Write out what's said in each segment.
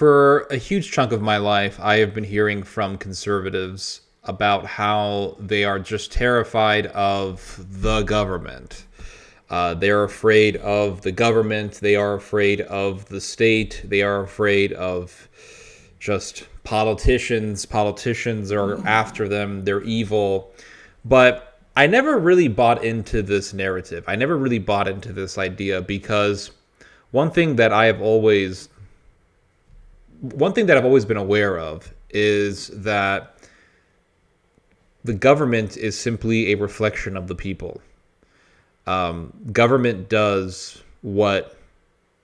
For a huge chunk of my life, I have been hearing from conservatives about how they are just terrified of the government. They're afraid of the government. They are afraid of the state. They are afraid of just politicians. Politicians are after them. They're evil. But I never really bought into this narrative. I never really bought into this idea because one thing that I've always been aware of is that the government is simply a reflection of the people. Government does what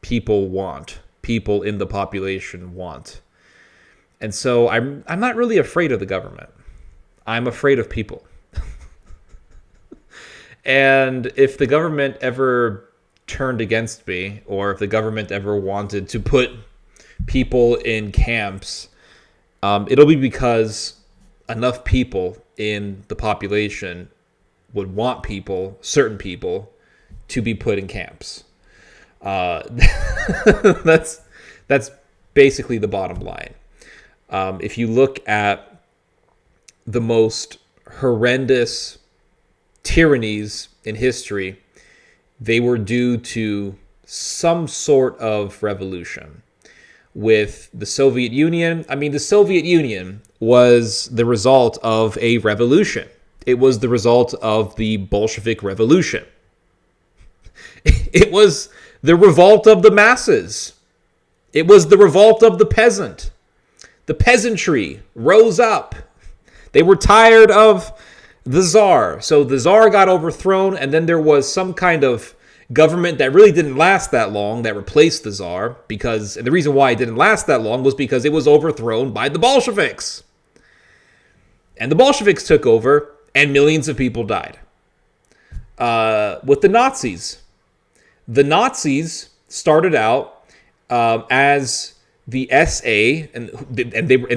people want, people in the population want. And so I'm not really afraid of the government. I'm afraid of people. And if the government ever turned against me, or if the government ever wanted to put people in camps, it'll be because enough people in the population would want certain people, to be put in camps. That's basically the bottom line. If you look at the most horrendous tyrannies in history, they were due to some sort of revolution. With the Soviet Union, the Soviet Union was the result of a revolution. It was the result of the Bolshevik Revolution. It was the revolt of the masses. It was the revolt of the peasant. The peasantry rose up. They were tired of the Tsar. So the Tsar got overthrown, and then there was some kind of government that really didn't last that long that replaced the Tsar, and the reason why it didn't last that long was because it was overthrown by the Bolsheviks. And the Bolsheviks took over, and millions of people died. With the Nazis. The Nazis started out as the SA, and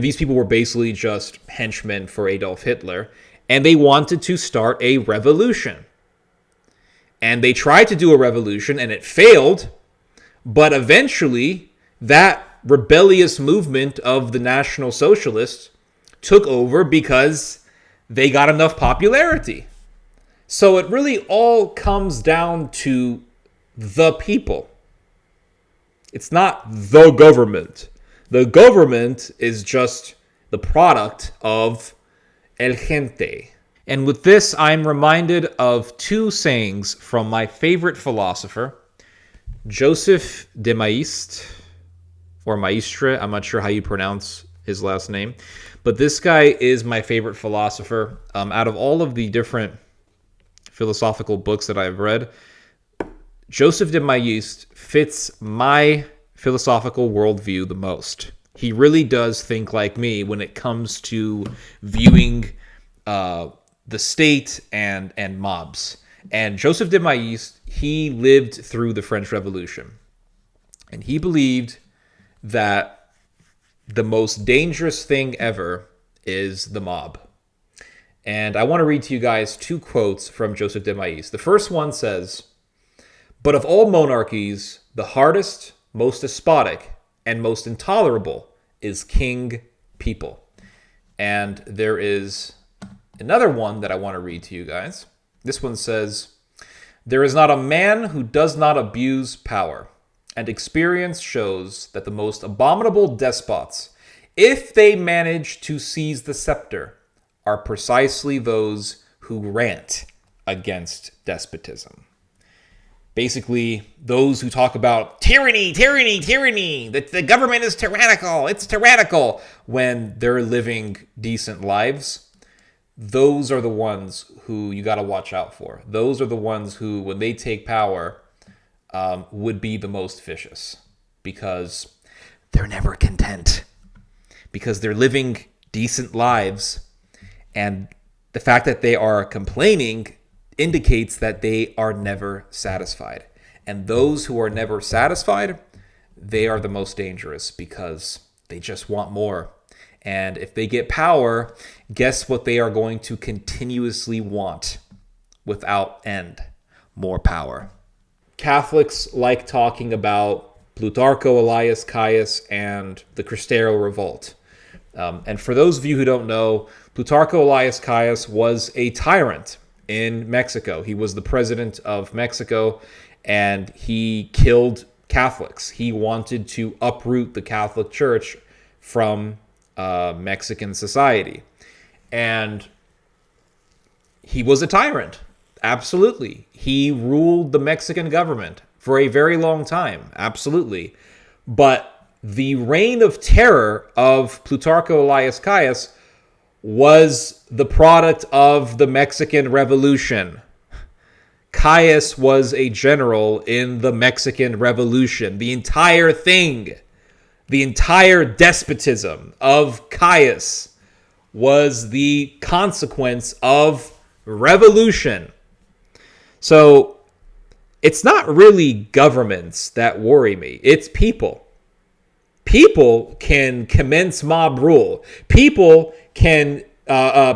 these people were basically just henchmen for Adolf Hitler, and they wanted to start a revolution. And they tried to do a revolution, and it failed, but eventually that rebellious movement of the National Socialists took over because they got enough popularity. So it really all comes down to the people. It's not the government. The government is just the product of el gente. And with this, I'm reminded of two sayings from my favorite philosopher, Joseph de Maistre, or Maistre. I'm not sure how you pronounce his last name. But this guy is my favorite philosopher. Out of all of the different philosophical books that I've read, Joseph de Maistre fits my philosophical worldview the most. He really does think like me when it comes to viewing the state and mobs. And Joseph de Maistre, he lived through the French Revolution. And he believed that the most dangerous thing ever is the mob. And I want to read to you guys two quotes from Joseph de Maistre. The first one says, "But of all monarchies, the hardest, most despotic, and most intolerable is King People." And there is another one that I want to read to you guys. This one says, "There is not a man who does not abuse power, and experience shows that the most abominable despots, if they manage to seize the scepter, are precisely those who rant against despotism." Basically, those who talk about tyranny, that the government is tyrannical, it's tyrannical, when they're living decent lives, those are the ones who you got to watch out for. Those are the ones who, when they take power, would be the most vicious, because they're never content, because they're living decent lives, and the fact that they are complaining indicates that they are never satisfied. And those who are never satisfied, they are the most dangerous, because they just want more. And if they get power, guess what they are going to continuously want without end? More power. Catholics like talking about Plutarcho Elias Caius and the Cristero Revolt. And for those of you who don't know, Plutarcho Elias Caius was a tyrant in Mexico. He was the president of Mexico, and he killed Catholics. He wanted to uproot the Catholic Church from Mexican society. And he was a tyrant. Absolutely. He ruled the Mexican government for a very long time. Absolutely. But the reign of terror of Plutarcho Elias Caius was the product of the Mexican Revolution. Caius was a general in the Mexican Revolution. The entire thing, the entire despotism of Caius was the consequence of revolution. So it's not really governments that worry me. It's people. People can commence mob rule. People can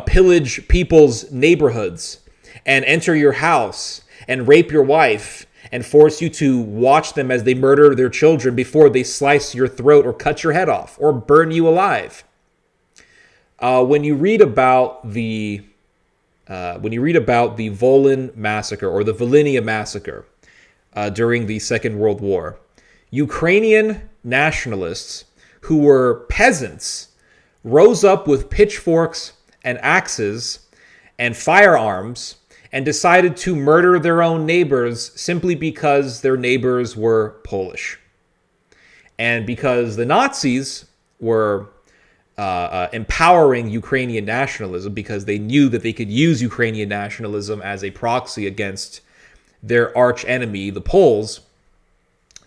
pillage people's neighborhoods and enter your house and rape your wife and force you to watch them as they murder their children before they slice your throat or cut your head off or burn you alive. When you read about the Volyn massacre or the Volhynia massacre during the Second World War, Ukrainian nationalists who were peasants rose up with pitchforks and axes and firearms and decided to murder their own neighbors simply because their neighbors were Polish. And because the Nazis were empowering Ukrainian nationalism, because they knew that they could use Ukrainian nationalism as a proxy against their arch enemy, the Poles,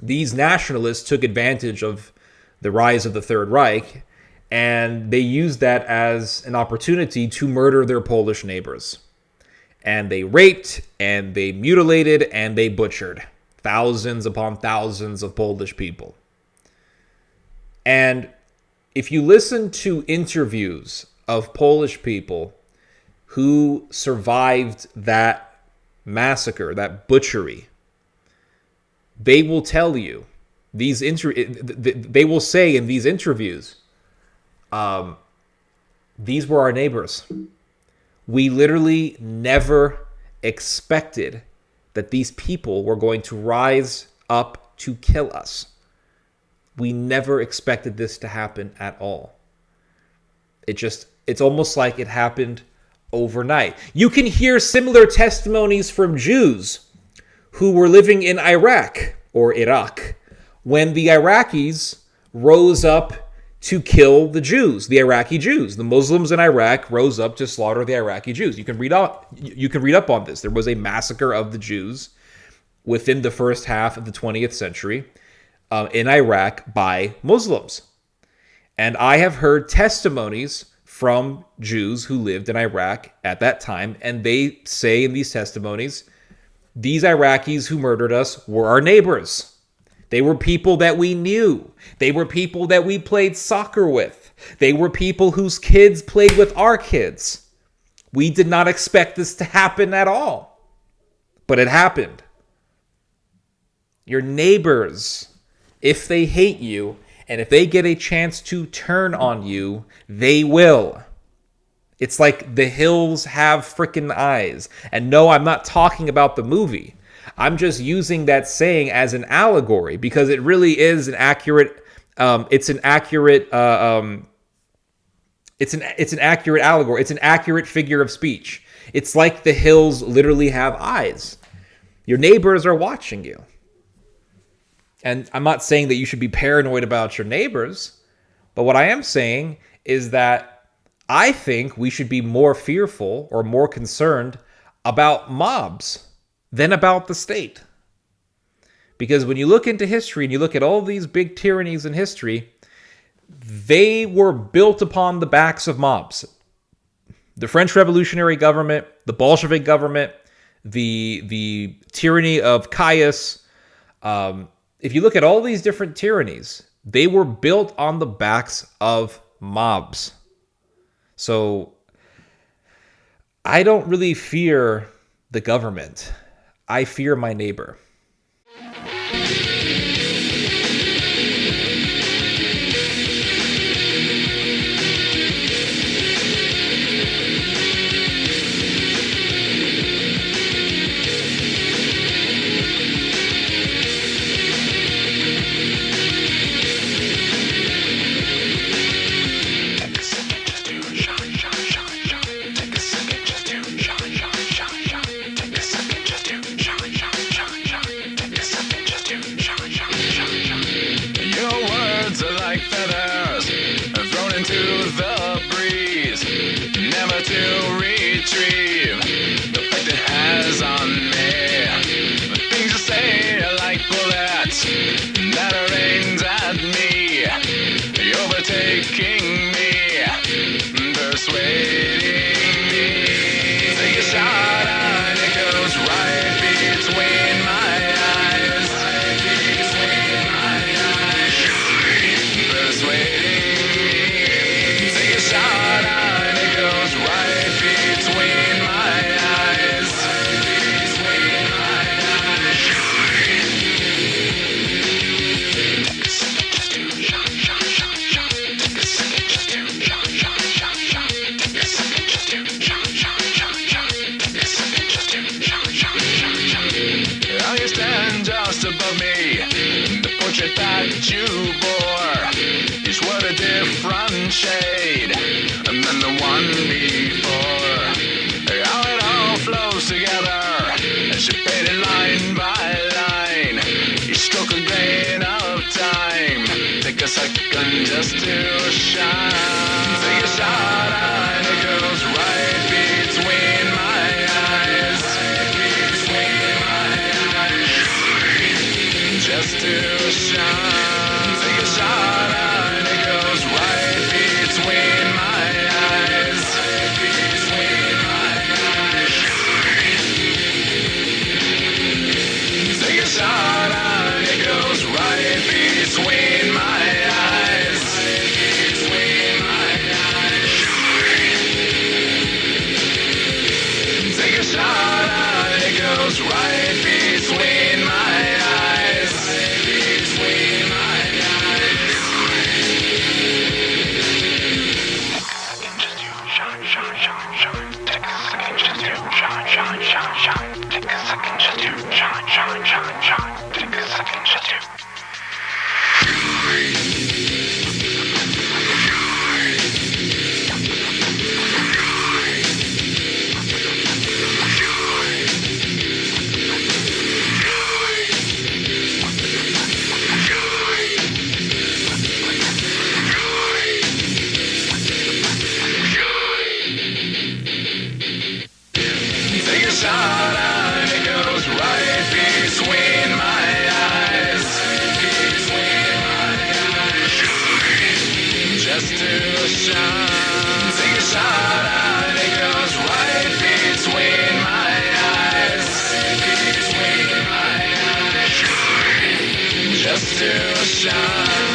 these nationalists took advantage of the rise of the Third Reich, and they used that as an opportunity to murder their Polish neighbors. And they raped, and they mutilated, and they butchered thousands upon thousands of Polish people. And if you listen to interviews of Polish people who survived that massacre, that butchery, they will tell you, they will say in these interviews, these were our neighbors. We literally never expected that these people were going to rise up to kill us. We never expected this to happen at all. It's almost like it happened overnight. You can hear similar testimonies from Jews who were living in Iraq or Iraq when the Iraqis rose up to kill the Jews, the Iraqi Jews. The Muslims in Iraq rose up to slaughter the Iraqi Jews. You can read up on this. There was a massacre of the Jews within the first half of the 20th century in Iraq by Muslims. And I have heard testimonies from Jews who lived in Iraq at that time, and they say in these testimonies, these Iraqis who murdered us were our neighbors. They were people that we knew. They were people that we played soccer with. They were people whose kids played with our kids. We did not expect this to happen at all, but it happened. Your neighbors, if they hate you, and if they get a chance to turn on you, they will. It's like the hills have frickin' eyes. And no, I'm not talking about the movie. I'm just using that saying as an allegory because it really is an accurate. It's an accurate allegory. It's an accurate figure of speech. It's like the hills literally have eyes. Your neighbors are watching you. And I'm not saying that you should be paranoid about your neighbors, but what I am saying is that I think we should be more fearful or more concerned about mobs than about the state. Because when you look into history and you look at all these big tyrannies in history, they were built upon the backs of mobs. The French Revolutionary government, the Bolshevik government, the tyranny of Caius. If you look at all these different tyrannies, they were built on the backs of mobs. So I don't really fear the government. I fear my neighbor. feathers thrown into the breeze, never to retrieve the effect it has on me. The things you say are like bullets that are aimed at me, overtaking me, persuading me. Take a shot and it goes right between my eyes, persuading me. Take a shot and it goes right between my eyes, take a second just to shot, shot, shot, shot. Take a second just to shot, shot, shot, shot. Take a second just to shot, shot, shot, shot. Take a second just to shot, shot, shot, shot. Now you stand just above me, the portrait that you bore is what a different shade than the one before. How it all flows together as you painted line by line. You stroke a grain of time. Take a second just to shine. Take a shot and it goes right between my eyes. Just to shine. Take a shot and it goes right between my eyes. Take a shot and it goes right between my eyes. Take a shot and it goes right between my eyes. Between my eyes. Take a second just to shot, shot, shot, shot. Take a second just to shot, shot, shot, shot. Take a second just to. Take a shot and it goes right between my eyes. Just to shine. Take a shot and it goes right between my eyes. Just to shine.